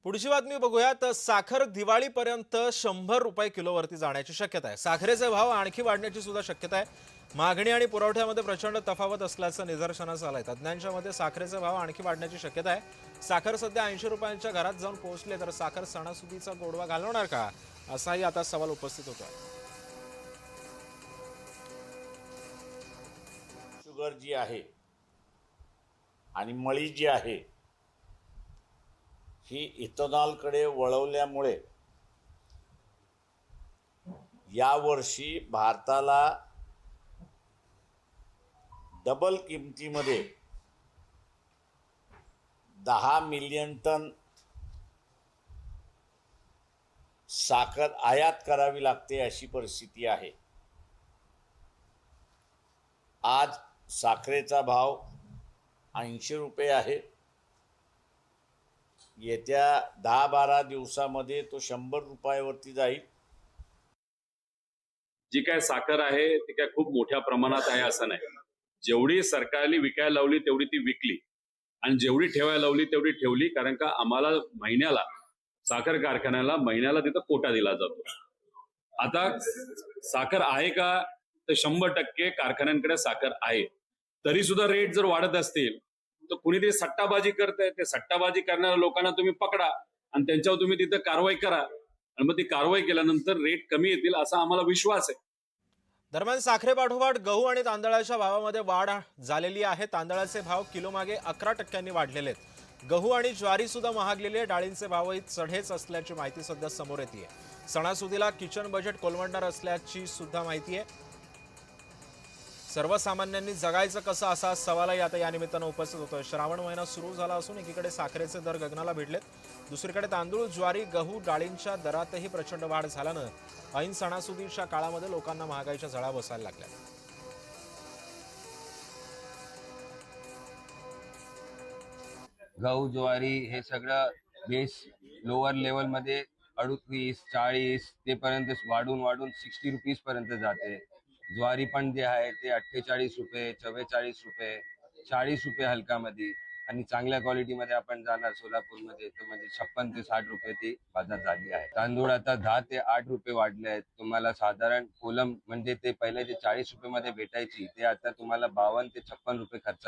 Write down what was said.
पुढची बातमी बघूयात। साखर दिवाळीपर्यंत 100 रुपये किलोवरती जाण्याची शक्यता आहे। साखरेचे भाव आणखी वाढण्याची सुद्धा शक्यता आहे। मागणी आणि पुरवठ्यामध्ये प्रचंड तफावत असल्याचं निदर्शनास आलंय। तज्ञांच्या मते साखरेचे भाव आणखी वाढण्याची शक्यता आहे। साखर सध्या 80 रुपयांच्या घरात जाऊन पोहोचले तर साखर सणासुदीचा गोडवा घालवणार का, असाही आता सवाल उपस्थित होतोय। शुगर जी आहे आणि मळी जी आहे ही इथेनॉलकडे वळवल्यामुळे यावर्षी भारताला डबल किमतीमध्ये 10 मिलियन टन साखर आयात करावी लागते अशी परिस्थिती आहे। आज साखरेचा भाव 80 रुपये आहे। येत्या 10-12 दिवसामध्ये तो 100 रुपयावरती जाईल। जी काय साखर आहे ती काय खूप मोठ्या प्रमाणात आहे असं नाही। जेवढी सरकारने विकायला लावली तेवढी ती विकली आणि जेवढी ठेवायला लावली तेवढी ठेवली, कारण का आम्हाला महिन्याला साखर कारखान्याला महिन्याला तिथं कोटा दिला जातो। आता साखर आहे का तर 100% कारखान्यांकडे साखर आहे। तरी सुद्धा रेट जर वाढत असतील तर कुणी ते सट्टाबाजी करतंय। ते सट्टाबाजी करणाऱ्या लोकांना तुम्ही पकडा आणि त्यांच्यावर तुम्ही तिथं कारवाई करा आणि मग ती कारवाई केल्यानंतर रेट कमी येतील असा आम्हाला विश्वास आहे। दरम्यान साखरेपाठोपाठ गहू आणि तांदळाच्या भावामध्ये वाढ झालेली आहे। तांदळाचे भाव किलोमागे 11% वाढलेले आहेत। गहू आणि ज्वारी सुद्धा महागलेली आहे। डाळींचे भावही चढेच असल्याची माहिती सध्या समोर येते। सणासुदीला किचन बजेट कोलमडणार असल्याची सुद्धा माहिती आहे। सर्वसामान्यांनी जगायचं कसं असा सवालही आता या निमित्तानं उपस्थित होतोय। श्रावण महिना सुरू झाला असून एकीकडे साखरेचे दर गगनाला भिडलेत, दुसरीकडे तांदूळ, ज्वारी, गहू, डाळींच्या दरातही प्रचंड वाढ झाल्यानं ऐन सणासुदीच्या काळामध्ये लोकांना महागाईच्या झळा बसायला लागल्या। गहू ज्वारी हे सगळं बेस लोअर लेवल मध्ये 38, 40 ते पर्यंत वाढून 60 रुपीज पर्यंत जाते। ज्वारी पण जे आहे ते 48 रुपये, 44 रुपये, 40 रुपये हलकामध्ये आणि चांगल्या क्वालिटीमध्ये आपण जाणार सोलापूरमध्ये तर म्हणजे 56 ते 60 रुपये ती बाजार झाली आहे। तांदूळ आता 10 ते 8 रुपये वाढले आहेत। तुम्हाला साधारण कोलम म्हणजे ते पहिले जे 40 रुपये मध्ये भेटायची ते आता तुम्हाला 52 ते 56 रुपये खर्च